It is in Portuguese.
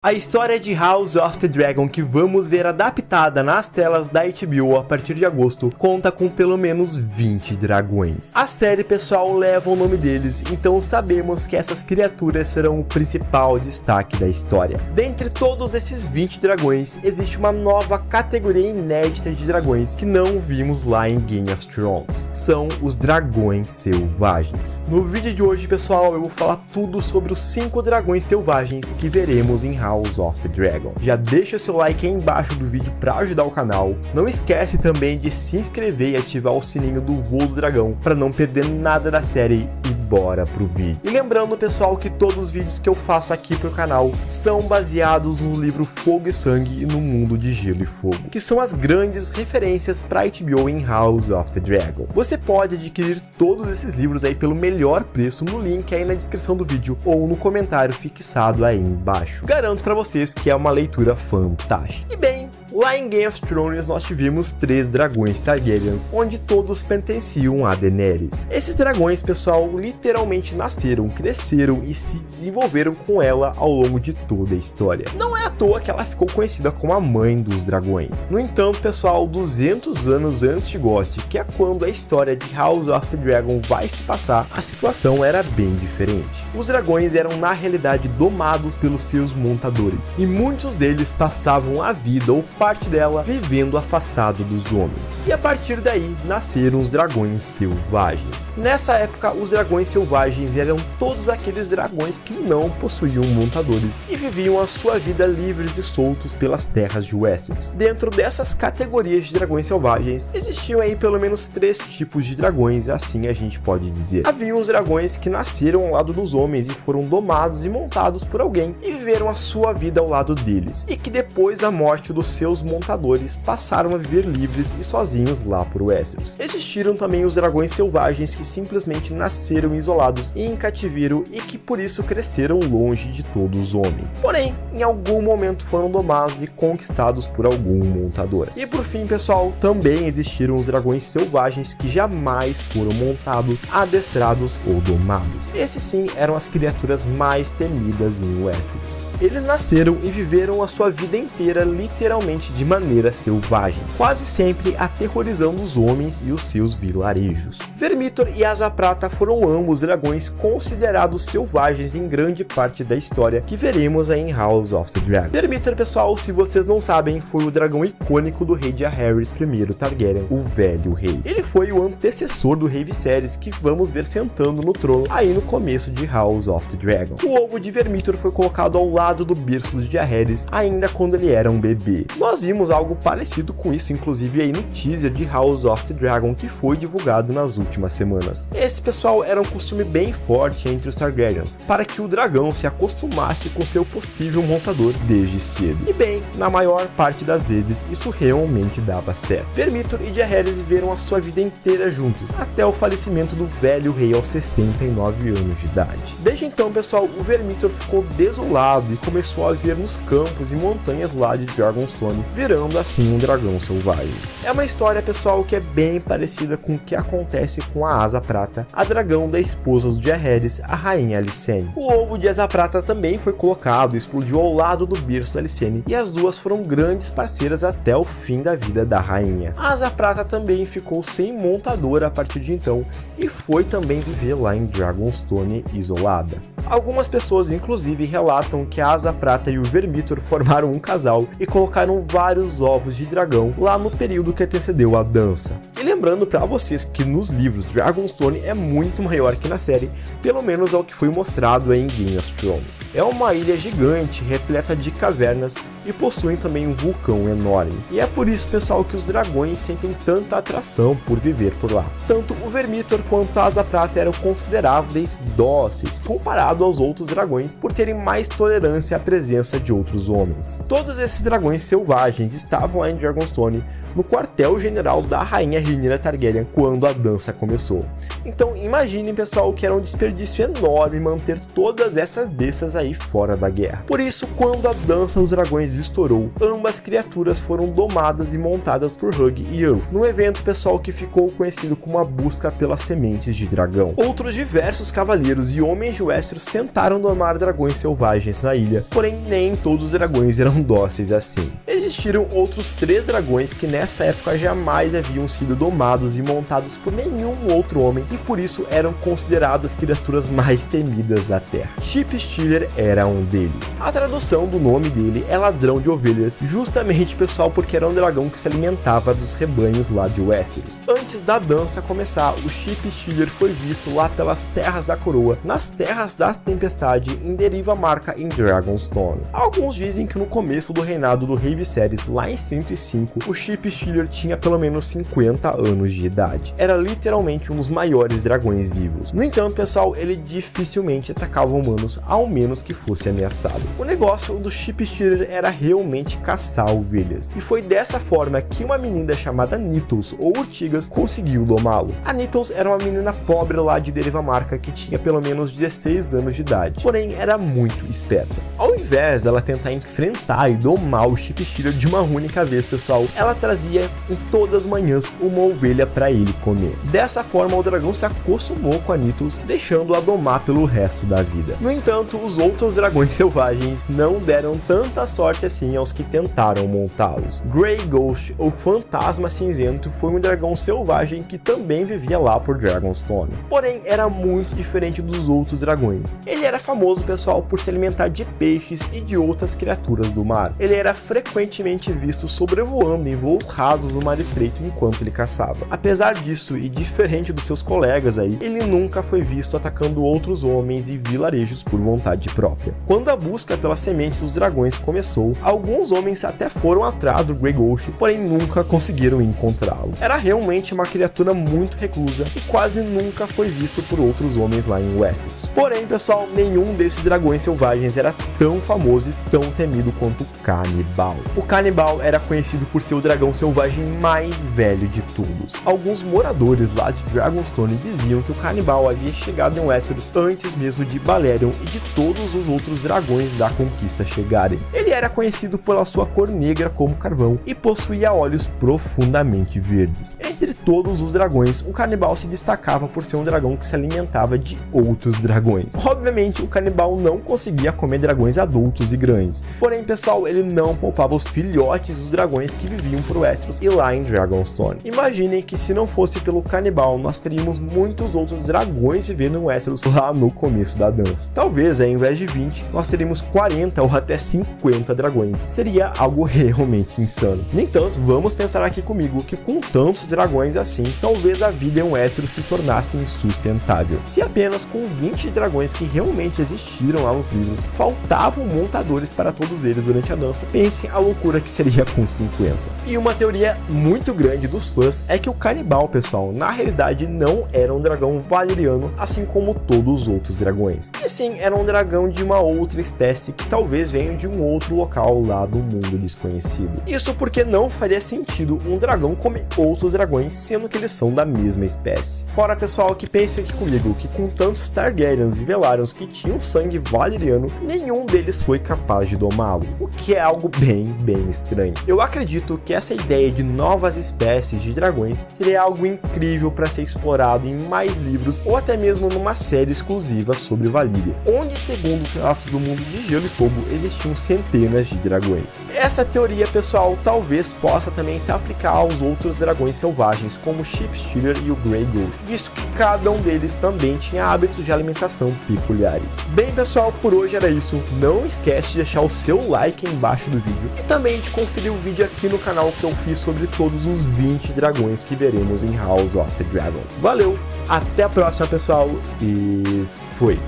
A história de House of the Dragon que vamos ver adaptada nas telas da HBO a partir de agosto conta com pelo menos 20 dragões. A série, pessoal, leva o nome deles, então sabemos que essas criaturas serão o principal destaque da história. Dentre todos esses 20 dragões, existe uma nova categoria inédita de dragões que não vimos lá em Game of Thrones. São os dragões selvagens. No vídeo de hoje, pessoal, eu vou falar tudo sobre os 5 dragões selvagens que veremos em House of the Dragon. Já deixa seu like aí embaixo do vídeo para ajudar o canal. Não esquece também de se inscrever e ativar o sininho do Voo do Dragão para não perder nada da série e bora pro vídeo. E lembrando, pessoal, que todos os vídeos que eu faço aqui pro canal são baseados no livro Fogo e Sangue e no Mundo de Gelo e Fogo, que são as grandes referências para HBO em House of the Dragon. Você pode adquirir todos esses livros aí pelo melhor preço no link aí na descrição do vídeo ou no comentário fixado aí embaixo. Garanto para vocês que é uma leitura fantástica. E bem, lá em Game of Thrones nós tivemos 3 dragões Targaryens, onde todos pertenciam a Daenerys. Esses dragões, pessoal, literalmente nasceram, cresceram e se desenvolveram com ela ao longo de toda a história. Não é à toa que ela ficou conhecida como a mãe dos dragões. No entanto, pessoal, 200 anos antes de GOT, que é quando a história de House of the Dragon vai se passar, a situação era bem diferente. Os dragões eram na realidade domados pelos seus montadores, e muitos deles passavam a vida ou parte dela vivendo afastado dos homens. E a partir daí nasceram os dragões selvagens. Nessa época, os dragões selvagens eram todos aqueles dragões que não possuíam montadores e viviam a sua vida livres e soltos pelas terras de Westeros. Dentro dessas categorias de dragões selvagens, existiam aí pelo menos 3 tipos de dragões, assim a gente pode dizer. Haviam os dragões que nasceram ao lado dos homens e foram domados e montados por alguém e viveram a sua vida ao lado deles, e que depois da morte dos seus montadores passaram a viver livres e sozinhos lá por Westeros. Existiram também os dragões selvagens que simplesmente nasceram isolados e em cativeiro e que por isso cresceram longe de todos os homens. Porém, em algum momento foram domados e conquistados por algum montador. E por fim, pessoal, também existiram os dragões selvagens que jamais foram montados, adestrados ou domados. Esses sim eram as criaturas mais temidas em Westeros. Eles nasceram e viveram a sua vida inteira literalmente de maneira selvagem, quase sempre aterrorizando os homens e os seus vilarejos. Vermítor e Asa Prata foram ambos dragões considerados selvagens em grande parte da história que veremos aí em House of the Dragon. Vermítor, pessoal, se vocês não sabem, foi o dragão icônico do rei Jaehaerys I Targaryen, o Velho Rei. Ele foi o antecessor do rei Viserys, que vamos ver sentando no trono aí no começo de House of the Dragon. O ovo de Vermítor foi colocado ao lado do berço de Jaehaerys ainda quando ele era um bebê. Nós vimos algo parecido com isso, inclusive aí no teaser de House of the Dragon que foi divulgado nas últimas semanas. Esse, pessoal, era um costume bem forte entre os Targaryens, para que o dragão se acostumasse com seu possível montador desde cedo. E bem, na maior parte das vezes, isso realmente dava certo. Vermítor e Jaehaerys viveram a sua vida inteira juntos, até o falecimento do Velho Rei aos 69 anos de idade. Desde então, pessoal, o Vermítor ficou desolado e começou a viver nos campos e montanhas lá de Dragonstone, virando assim um dragão selvagem. É uma história, pessoal, que é bem parecida com o que acontece com a Asa Prata, a dragão da esposa do Jaehaerys, a rainha Alysanne. O ovo de Asa Prata também foi colocado e explodiu ao lado do berço da Alysanne, e as duas foram grandes parceiras até o fim da vida da rainha. A Asa Prata também ficou sem montador a partir de então e foi também viver lá em Dragonstone isolada. Algumas pessoas, inclusive, relatam que a Asa Prata e o Vermítor formaram um casal e colocaram vários ovos de dragão lá no período que antecedeu a dança. E lembrando para vocês que nos livros Dragonstone é muito maior que na série, pelo menos ao que foi mostrado em Game of Thrones. É uma ilha gigante, repleta de cavernas e possuem também um vulcão enorme. E é por isso, pessoal, que os dragões sentem tanta atração por viver por lá. Tanto o Vermítor quanto a Asa Prata eram consideráveis dóceis, comparado aos outros dragões, por terem mais tolerância à presença de outros homens. Todos esses dragões selvagens estavam lá em Dragonstone, no quartel-general da rainha Rhaenyra Rhaenyra Targaryen quando a dança começou. Então imaginem, pessoal, que era um desperdício enorme manter todas essas bestas aí fora da guerra. Por isso, quando a dança dos dragões estourou, ambas criaturas foram domadas e montadas por Hugh e Ulf, num evento, pessoal, que ficou conhecido como a busca pelas sementes de dragão. Outros diversos cavaleiros e homens de Westeros tentaram domar dragões selvagens na ilha, porém nem todos os dragões eram dóceis assim. Existiram outros 3 dragões que nessa época jamais haviam sido domados e montados por nenhum outro homem e por isso eram consideradas criaturas mais temidas da terra. Chip Stealer era um deles. A tradução do nome dele é ladrão de ovelhas, justamente, pessoal, porque era um dragão que se alimentava dos rebanhos lá de Westeros. Antes da dança começar, o Chip Stealer foi visto lá pelas Terras da Coroa, nas Terras da Tempestade, em deriva marca em Dragonstone. Alguns dizem que no começo do reinado do rei Viserys, lá em 105, o Chip Stealer tinha pelo menos 50 anos de idade. Era literalmente um dos maiores dragões vivos. No entanto, pessoal, ele dificilmente atacava humanos, ao menos que fosse ameaçado. O negócio do Chip Stealer era realmente caçar ovelhas, e foi dessa forma que uma menina chamada Nithos, ou Urtigas, conseguiu domá-lo. A Nithos era uma menina pobre lá de deriva marca que tinha pelo menos 16 anos de idade, porém era muito esperta. Ao invés dela tentar enfrentar e domar o Chip Stealer de uma única vez, pessoal, ela trazia em todas as manhãs uma ovelha para ele comer. Dessa forma, o dragão se acostumou com a Nithos, deixando-a domar pelo resto da vida. No entanto, os outros dragões selvagens não deram tanta sorte assim aos que tentaram montá-los. Grey Ghost, ou Fantasma Cinzento, foi um dragão selvagem que também vivia lá por Dragonstone. Porém, era muito diferente dos outros dragões. Ele era famoso, pessoal, por se alimentar de peixes e de outras criaturas do mar. Ele era frequentemente visto sobrevoando em voos rasos no mar estreito enquanto ele caçava. Apesar disso, e diferente dos seus colegas aí, ele nunca foi visto atacando outros homens e vilarejos por vontade própria. Quando a busca pelas sementes dos dragões começou, alguns homens até foram atrás do Grey Ghost, porém nunca conseguiram encontrá-lo. Era realmente uma criatura muito reclusa e quase nunca foi visto por outros homens lá em Westeros. Porém, pessoal, nenhum desses dragões selvagens era tão famoso e tão temido quanto o Canibal. O Canibal era conhecido por ser o dragão selvagem mais velho de todos. Alguns moradores lá de Dragonstone diziam que o Canibal havia chegado em Westeros antes mesmo de Balerion e de todos os outros dragões da conquista chegarem. Ele era conhecido pela sua cor negra como carvão e possuía olhos profundamente verdes. Entre todos os dragões, o Canibal se destacava por ser um dragão que se alimentava de outros dragões. Obviamente, o Canibal não conseguia comer dragões adultos e grandes. Porém, pessoal, ele não poupava os filhotes dos dragões que viviam por Westeros e lá em Dragonstone. Imaginem que se não fosse pelo Canibal, nós teríamos muitos outros dragões vivendo em Westeros lá no começo da dança. Talvez, ao invés de 20, nós teríamos 40 ou até 50 dragões. Seria algo realmente insano. No entanto, vamos pensar aqui comigo que com tantos dragões assim, talvez a vida em Westeros se tornasse insustentável. Se apenas com 20 dragões que realmente existiram lá nos livros, faltavam montadores para todos eles durante a dança, pensem a loucura que seria com 50. E uma teoria muito grande dos fãs é que o Canibal, pessoal, na realidade não era um dragão valeriano, assim como todos os outros dragões. E sim, era um dragão de uma outra espécie que talvez venha de um outro local lá do mundo desconhecido. Isso porque não faria sentido um dragão comer outros dragões, sendo que eles são da mesma espécie. Fora, pessoal, que pense aqui comigo que com tantos Targaryens e Velaryons que tinham sangue valeriano, nenhum deles foi capaz de domá-lo, o que é algo bem estranho. Eu acredito que essa ideia de novas espécies de dragões seria algo incrível para ser explorado em mais livros ou até mesmo numa série exclusiva sobre Valíria, onde, segundo os relatos do mundo de Gelo e Fogo, existiam centenas de dragões. Essa teoria, pessoal, talvez possa também se aplicar aos outros dragões selvagens, como o Chip Stealer e o Grey Ghost, visto que cada um deles também tinha hábitos de alimentação peculiares. Bem, pessoal, por hoje era isso. Não esquece de deixar o seu like embaixo do vídeo e também de conferir o vídeo aqui no canal que eu fiz sobre todos os 20 dragões que veremos em House of the Dragon. Valeu, até a próxima, pessoal, e fui!